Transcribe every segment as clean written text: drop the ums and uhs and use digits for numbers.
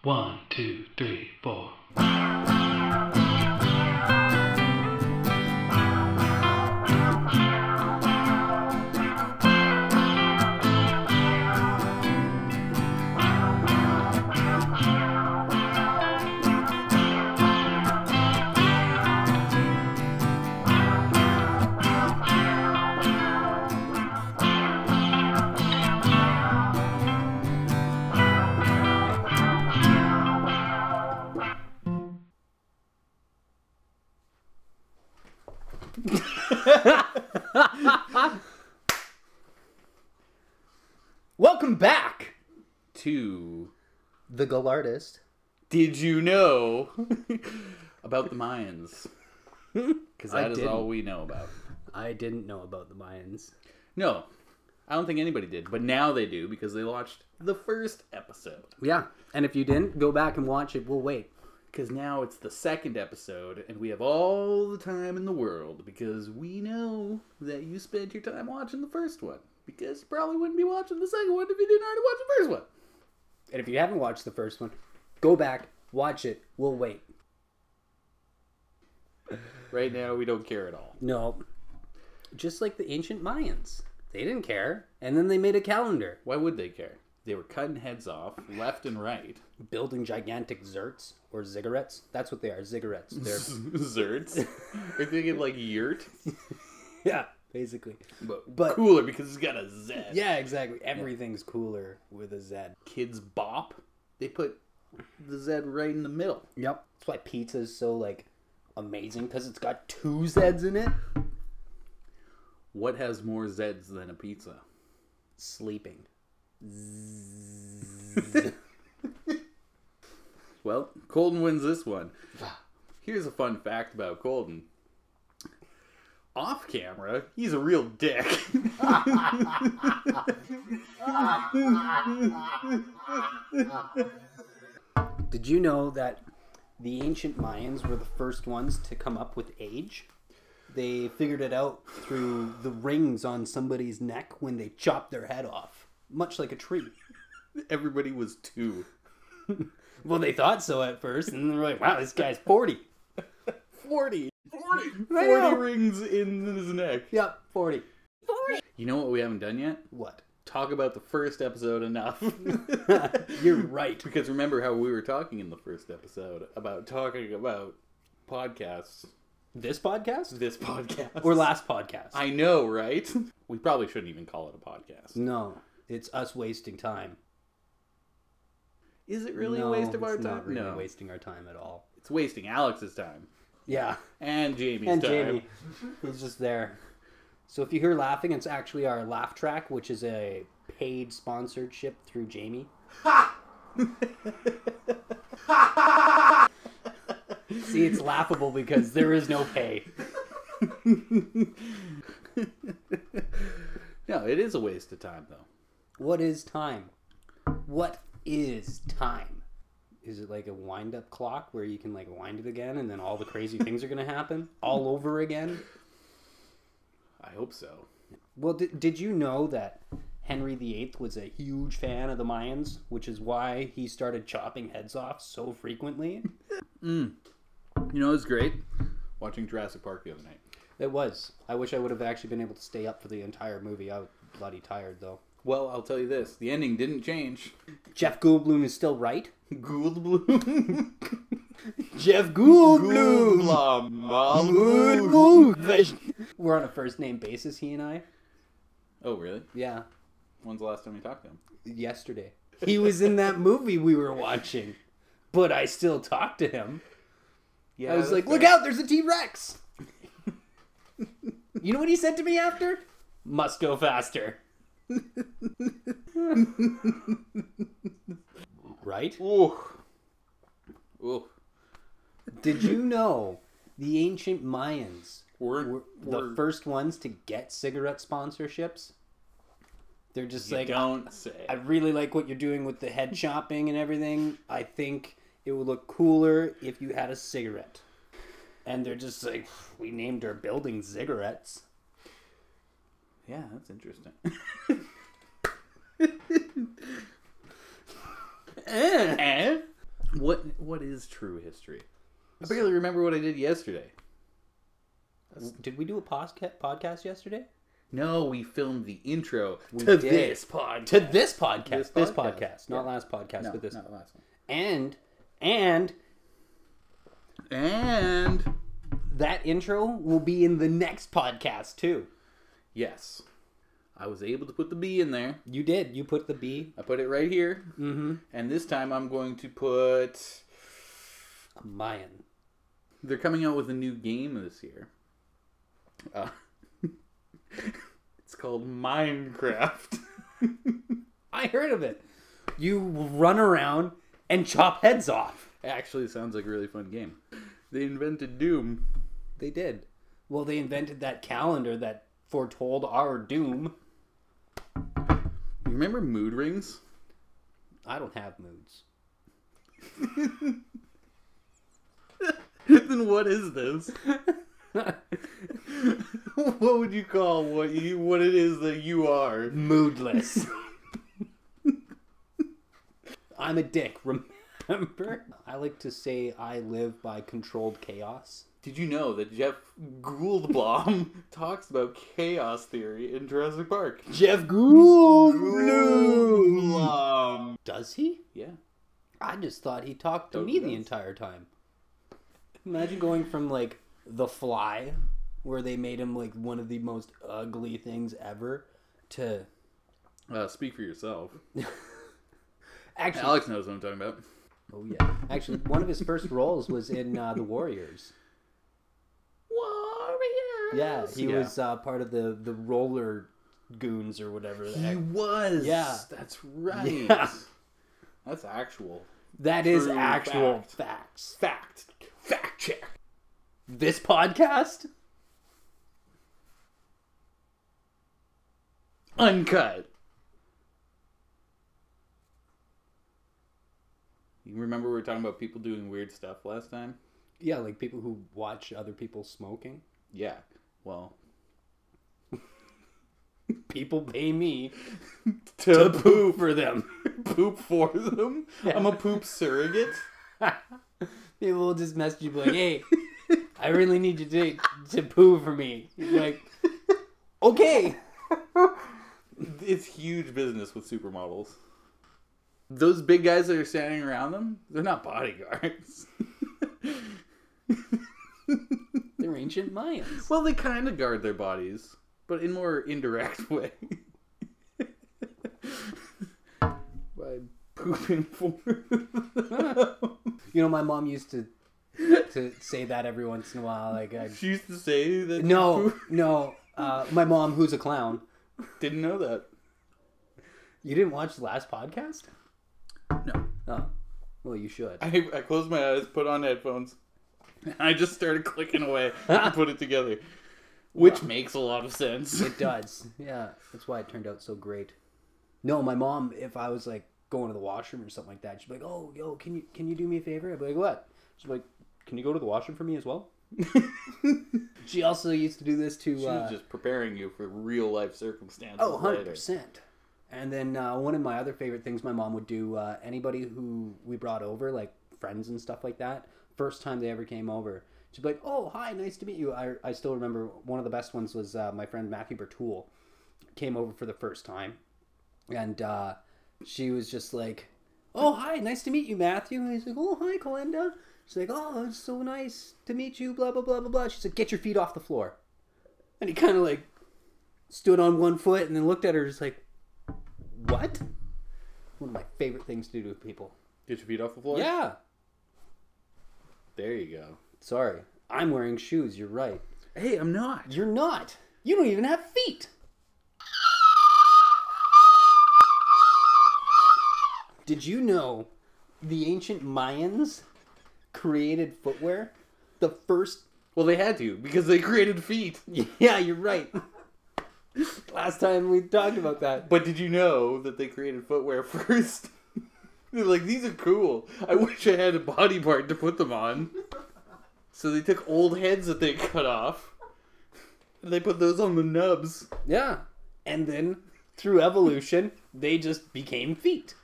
1, 2, 3, 4. Welcome back to the Gallardists. Did you know about the Mayans? Because that is all we know about. I didn't know about the Mayans. No, I don't think anybody did. But now they do because they watched the first episode. Yeah, and if you didn't, go back and watch it. We'll wait. Because now it's the second episode, and we have all the time in the world because we know that you spent your time watching the first one. Because you probably wouldn't be watching the second one if you didn't already watch the first one. And if you haven't watched the first one, go back, watch it. We'll wait. Right now, we don't care at all. No. Just like the ancient Mayans. They didn't care. And then they made a calendar. Why would they care? They were cutting heads off left and right. Building gigantic zerts or ziggurats. That's what they are, ziggurats. They're Zerts? Are you thinking like yurt? Yeah, basically. But cooler because it's got a Z. Yeah, exactly. Everything's cooler with a Z. Kids Bop. They put the Z right in the middle. Yep. That's why pizza's so, like, amazing, because it's got 2 Zs in it. What has more Zs than a pizza? Sleeping. Well, Colton wins this one. Here's a fun fact about Colton. Off camera, he's a real dick. Did you know that the ancient Mayans were the first ones to come up with age? They figured it out through the rings on somebody's neck when they chopped their head off. Much like a tree. Everybody was 2. Well, they thought so at first, and they're like, wow, this guy's 40. 40 rings in his neck. Yep, 40. You know what we haven't done yet? What? Talk about the first episode enough. You're right. Because remember how we were talking in the first episode about talking about podcasts. This podcast? This podcast. Or last podcast? I know, right? We probably shouldn't even call it a podcast. No, it's us wasting time. Is it really a waste of our time? It's not really wasting our time at all. It's wasting Alex's time. Yeah. And Jamie's and time. Jamie. He's just there. So if you hear laughing, it's actually our laugh track, which is a paid sponsorship through Jamie. See, it's laughable because there is no pay. No, it is a waste of time, though. What is time? What is time? Is it like a wind-up clock where you can like wind it again and then all the crazy things are going to happen all over again? I hope so. Well, did you know that Henry VIII was a huge fan of the Mayans, which is why he started chopping heads off so frequently? You know, it was great watching Jurassic Park the other night. It was. I wish I would have actually been able to stay up for the entire movie. I was bloody tired, though. Well, I'll tell you this. The ending didn't change. Jeff Goldblum is still right. Goldblum? Jeff Goldblum! We're on a first-name basis, he and I. Oh, really? Yeah. When's the last time you talked to him? Yesterday. He was in that movie we were watching. But I still talked to him. Yeah, I was like, look out, there's a T-Rex! You know what he said to me after? Must go faster. Right? Ooh. Ooh. Did you know the ancient Mayans were the we're first ones to get cigarette sponsorships? They're just like, don't say. I really like what you're doing with the head chopping and everything. I think it would look cooler if you had a cigarette. And they're just like, we named our building Ziggurats. Yeah, that's interesting. what is true history? I barely remember what I did yesterday. Did we do a podcast yesterday? No, we filmed the intro We to did. this podcast. To this podcast. This This podcast. podcast. Not Yeah. last podcast, No, but this. not the last one. And And that intro will be in the next podcast too. yes, I was able to put the B in there. You did. You put the B. I put it right here. Mm-hmm. And this time I'm going to put... A Mayan. They're coming out with a new game this year. It's called Minecraft. I heard of it. You run around and chop heads off. Actually, it sounds like a really fun game. They invented Doom. They did. Well, they invented that calendar that foretold our doom. You remember mood rings? I don't have moods. Then what is this? What would you call what it is that you are? Moodless. I'm a dick, remember? I like to say I live by controlled chaos. Did you know that Jeff Goldblum talks about chaos theory in Jurassic Park? Jeff Goldblum! Does he? Yeah. I just thought he talked to Totally me the does. entire time. Imagine going from, like, The Fly, where they made him, like, one of the most ugly things ever, to... Speak for yourself. Actually... Alex knows what I'm talking about. Oh, yeah. Actually, one of his first roles was in The Warriors. Warriors! Yeah, he was part of the roller goons or whatever. the He heck. was. Yeah. That's right. Yeah. That's actual. That is True actual fact. facts. Fact. Fact check. This podcast? Uncut. You remember we were talking about people doing weird stuff last time? Yeah, like people who watch other people smoking. Yeah. Well, People pay me to poop for them. poop for them. Yeah. I'm a poop surrogate. People will just message you like, hey, I really need you to poo for me. You're like, okay. It's huge business with supermodels. Those big guys that are standing around them, they're not bodyguards. They're ancient Mayans. Well, they kind of guard their bodies, but in more indirect way. By pooping for them. You know, my mom used to say that every once in a while. Like, She used to say that. no. My mom, who's a clown. Didn't know that. You didn't watch the last podcast? No. Oh, well, you should. I closed my eyes, put on headphones, and I just started clicking away and put it together. Which makes a lot of sense. It does. Yeah, that's why it turned out so great. No, my mom, if I was like going to the washroom or something like that, she'd be like, "Oh, yo, can you do me a favor?" I'd be like, "What?" She's like, "Can you go to the washroom for me as well?" She also used to do this to... She was just preparing you for real life circumstances. Oh, later. 100%. And then one of my other favorite things my mom would do, anybody who we brought over, like friends and stuff like that, first time they ever came over, she'd be like, "Oh, hi, nice to meet you." I still remember one of the best ones was my friend Matthew Bertoul came over for the first time. And she was just like, "Oh, hi, nice to meet you, Matthew." And he's like, "Oh, hi, Colinda." She's like, "Oh, it's so nice to meet you, blah, blah, blah, blah, blah." She's like, "Get your feet off the floor." And he kind of like stood on one foot and then looked at her just like, "What?" One of my favorite things to do with people. Get your feet off the floor? Yeah. There you go. Sorry. I'm wearing shoes. You're right. Hey, I'm not. You're not. You don't even have feet. Did you know the ancient Mayans created footwear? The first... Well, they had to, because they created feet. Yeah, you're right. Last time we talked about that. But did you know that they created footwear first? They're like, these are cool. I wish I had a body part to put them on. So they took old heads that they cut off, and they put those on the nubs. Yeah. And then, through evolution, they just became feet.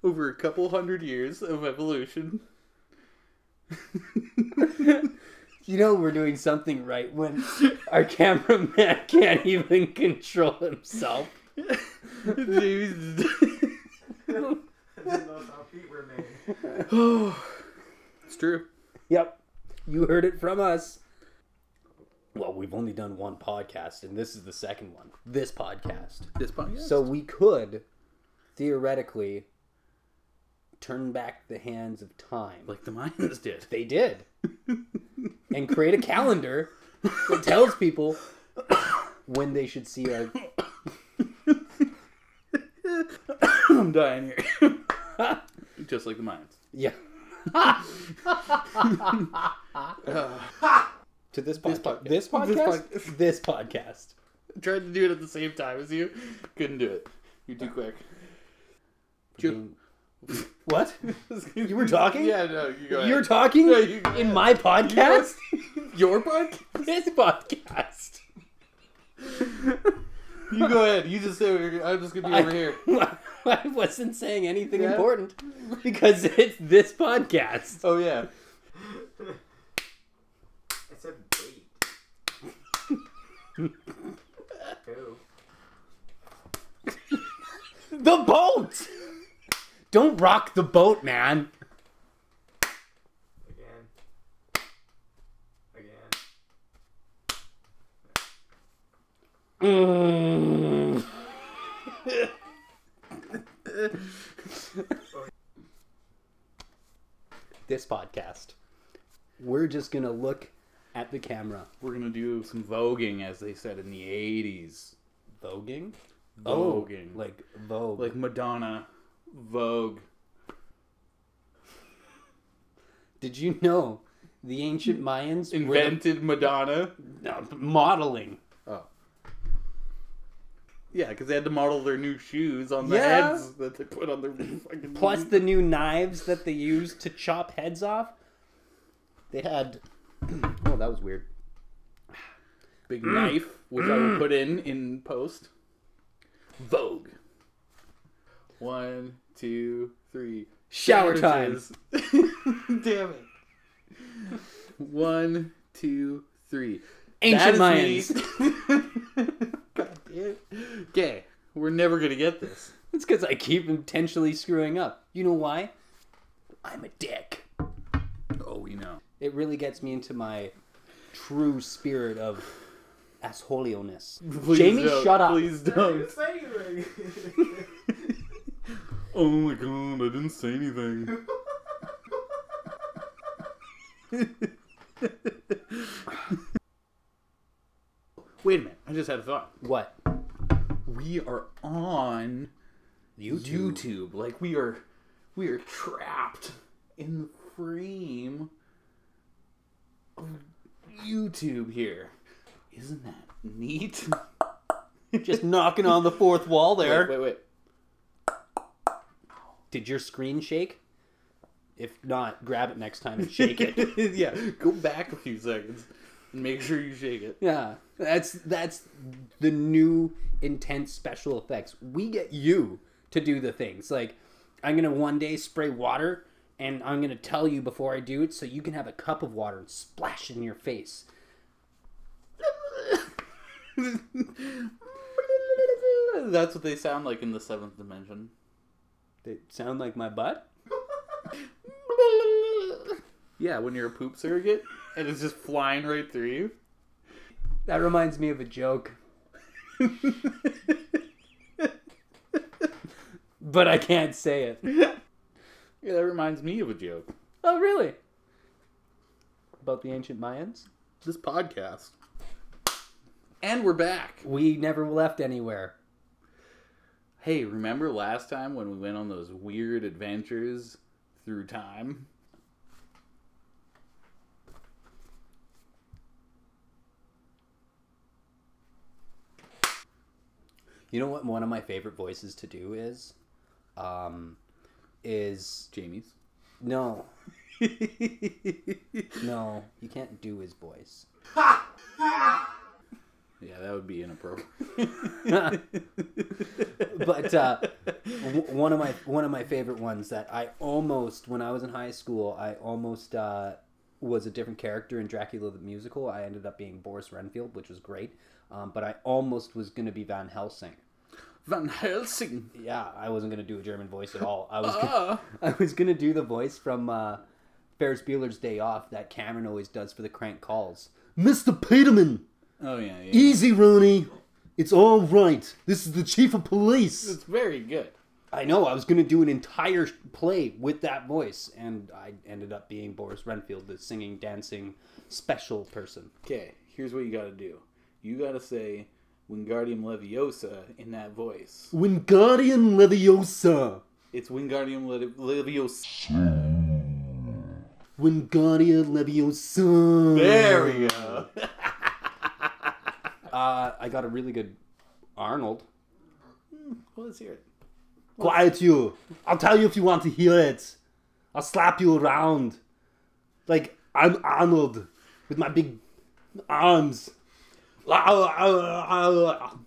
over a couple hundred years of evolution. You know we're doing something right when our cameraman can't even control himself. Jamie's... I didn't know how feet were made. Oh, it's true. Yep. You heard it from us. Well, we've only done one podcast, and this is the second one. This podcast. This podcast? So we could, theoretically, turn back the hands of time. Like the Mayans did. They did. And create a calendar that tells people when they should see our... I'm dying here. Just like the Mayans. Yeah. To this podcast. This podcast? This podcast. I tried to do it at the same time as you. Couldn't do it. You're too quick. What? You were talking? Yeah, no, you go ahead. You were talking No, you go in ahead. my podcast? Your podcast? This podcast. You go ahead. You just say I'm just going to be over here. I wasn't saying anything Yeah? important because it's this podcast. Oh, yeah. I said wait. Who? The boat! Don't rock the boat, man. Again. This podcast. We're just gonna look at the camera. We're going to do some voguing, as they said in the 80s. Voguing? Voguing. Oh, like Vogue. Like Madonna. Vogue. Did you know the ancient Mayans Invented Madonna. were modeling? Oh. Yeah, because they had to model their new shoes on the Yeah. heads that they put on their fucking... Plus the new knives that they used to chop heads off. They had... Oh, that was weird. big knife, which I will put in post. Vogue. 1, 2, 3. Shower time. Damn it. 1, 2, 3. Ancient That is Mayans. me. God damn it. Okay, we're never gonna get this. It's because I keep intentionally screwing up. You know why? I'm a dick. Oh, we know. It really gets me into my true spirit of assholioness. Please Jamie, don't. shut up. Please I don't. didn't say anything. Oh my god, I didn't say anything. Wait a minute, I just had a thought. What? We are on YouTube. YouTube. Like we are trapped in the frame of YouTube here. Isn't that neat? Just knocking on the fourth wall there. Wait. Did your screen shake? If not, grab it next time and shake it. Yeah, go back a few seconds and make sure you shake it. Yeah, that's the new intense special effects. We get you to do the things. Like, I'm going to one day spray water, and I'm going to tell you before I do it so you can have a cup of water and splash it in your face. That's what they sound like in the 7th dimension. They sound like my butt? Yeah, when you're a poop surrogate and it's just flying right through you. That reminds me of a joke. But I can't say it. Yeah, that reminds me of a joke. Oh, really? About the ancient Mayans? This podcast. And we're back. We never left anywhere. Hey, remember last time when we went on those weird adventures through time? You know what one of my favorite voices to do is? Jamie's. No. No, you can't do his voice. Yeah, that would be inappropriate. But one of my favorite ones that I almost, when I was in high school, I almost was a different character in Dracula the Musical. I ended up being Boris Renfield, which was great. But I almost was going to be Van Helsing. Van Helsing. Yeah, I wasn't going to do a German voice at all. I was going to do the voice from Ferris Bueller's Day Off that Cameron always does for the crank calls. Mr. Peterman! Oh, yeah. Easy, Rooney. It's all right. This is the chief of police. It's very good. I know. I was going to do an entire play with that voice, and I ended up being Boris Renfield, the singing, dancing, special person. Okay, here's what you got to do. You got to say Wingardium Leviosa in that voice. Wingardium Leviosa. It's Wingardium Leviosa. Wingardium Leviosa. There we go. I got a really good Arnold. Well, let's hear it. Quiet you. I'll tell you if you want to hear it. I'll slap you around. Like, I'm Arnold with my big arms.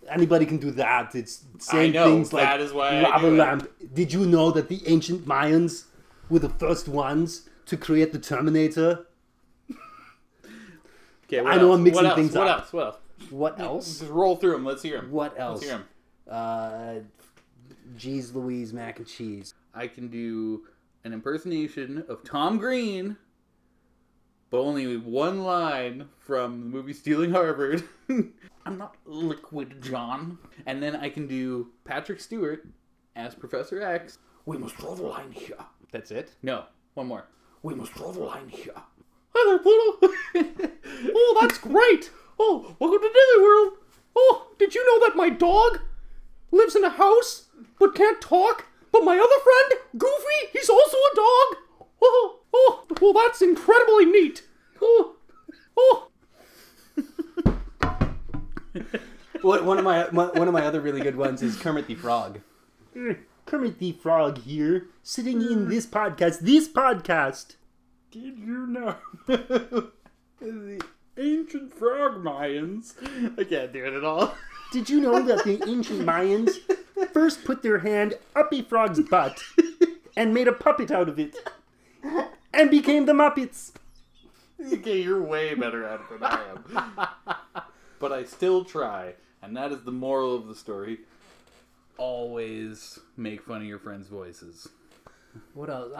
Anybody can do that. It's saying things like that is why lava lamp. Did you know that the ancient Mayans were the first ones to create the Terminator? Okay, I know I'm mixing things What up. else? What else? What else? Just roll through them. Let's hear them. What else? Let's hear them. Geez Louise mac and cheese. I can do an impersonation of Tom Green, but only with one line from the movie Stealing Harvard. I'm not Liquid John. And then I can do Patrick Stewart as Professor X. We must draw the line here. That's it? No, one more. We must draw the line here. Hi there, Poodle. Oh, that's great. Oh, welcome to Disney World. Oh, did you know that my dog lives in a house but can't talk? But my other friend, Goofy, he's also a dog. Oh, well, that's incredibly neat. Oh. One of my other really good ones is Kermit the Frog. Kermit the Frog here, sitting in this podcast. Did you know the ancient frog Mayans? I can't do it at all. Did you know that the ancient Mayans first put their hand up a frog's butt and made a puppet out of it and became the Muppets? Okay, you're way better at it than I am. But I still try, and that is the moral of the story. Always make fun of your friends' voices. What else?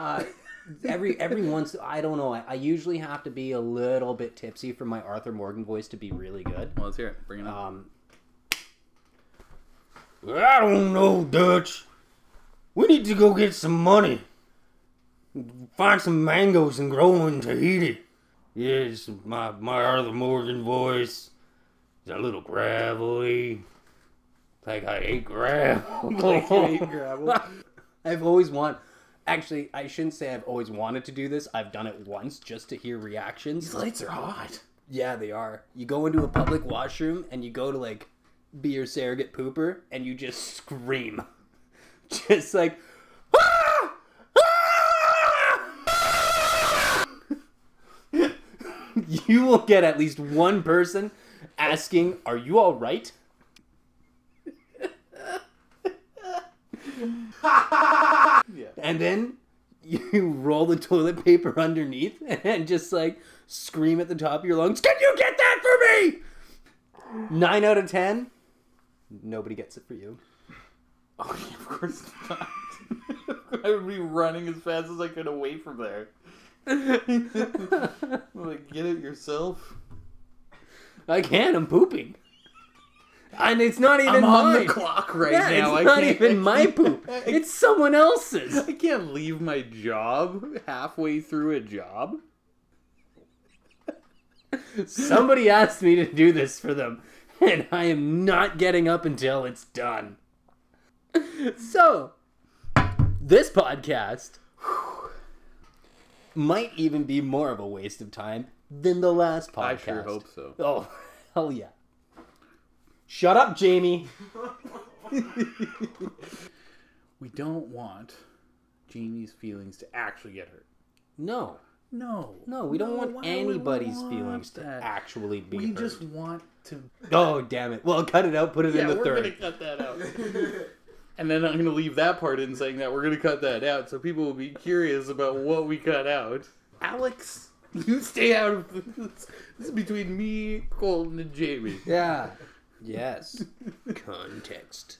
Every once, I don't know. I usually have to be a little bit tipsy for my Arthur Morgan voice to be really good. Well, let's hear it. Bring it on. I don't know, Dutch. We need to go get some money. Find some mangoes and grow them in Tahiti. Yes, my Arthur Morgan voice is a little gravelly. Like I ate gravel. Like you ate gravel. I've always wanted... Actually, I shouldn't say I've always wanted to do this. I've done it once just to hear reactions. These lights are hot. Yeah, they are. You go into a public washroom and you go to, like, be your surrogate pooper and you just scream. Just like... Ah! Ah! You will get at least one person asking, "Are you all right?" Yeah. And then you roll the toilet paper underneath and just like scream at the top of your lungs, "Can you get that for me?" 9 out of 10, nobody gets it for you. Oh, yeah, of course not. I would be running as fast as I could away from there. Like, get it yourself. I can't. I'm pooping. And it's not even I'm on mine. the clock right Yeah, now. it's not even my poop. It's someone else's. I can't leave my job halfway through a job. Somebody asked me to do this for them, and I am not getting up until it's done. So, this podcast might even be more of a waste of time than the last podcast. I sure hope so. Oh, hell yeah. Shut up, Jamie. We don't want Jamie's feelings to actually get hurt. No. No. No, we don't want why would we anybody's want feelings to that? actually be We heard. just want to. Oh, damn it. Well, cut it out, put it in the we're third. gonna cut that out. And then I'm gonna leave that part in, saying that we're gonna cut that out, so people will be curious about what we cut out. Alex, you stay out of this. This is between me, Colton, and Jamie. Yeah. Yes. Context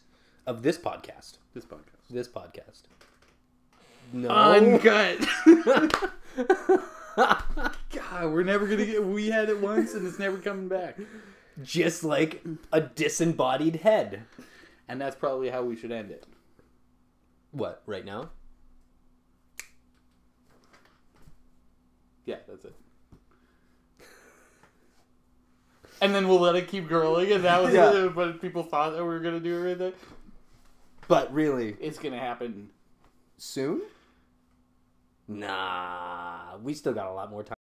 of this podcast. This podcast. This podcast. No. Uncut. God, we're never gonna get. We had it once, and it's never coming back. Just like a disembodied head. And that's probably how we should end it. What, right now? Yeah, that's it. And then we'll let it keep growing, and that was it. But people thought that we were gonna do it right there. But really, It's gonna happen. soon? Nah, we still got a lot more time.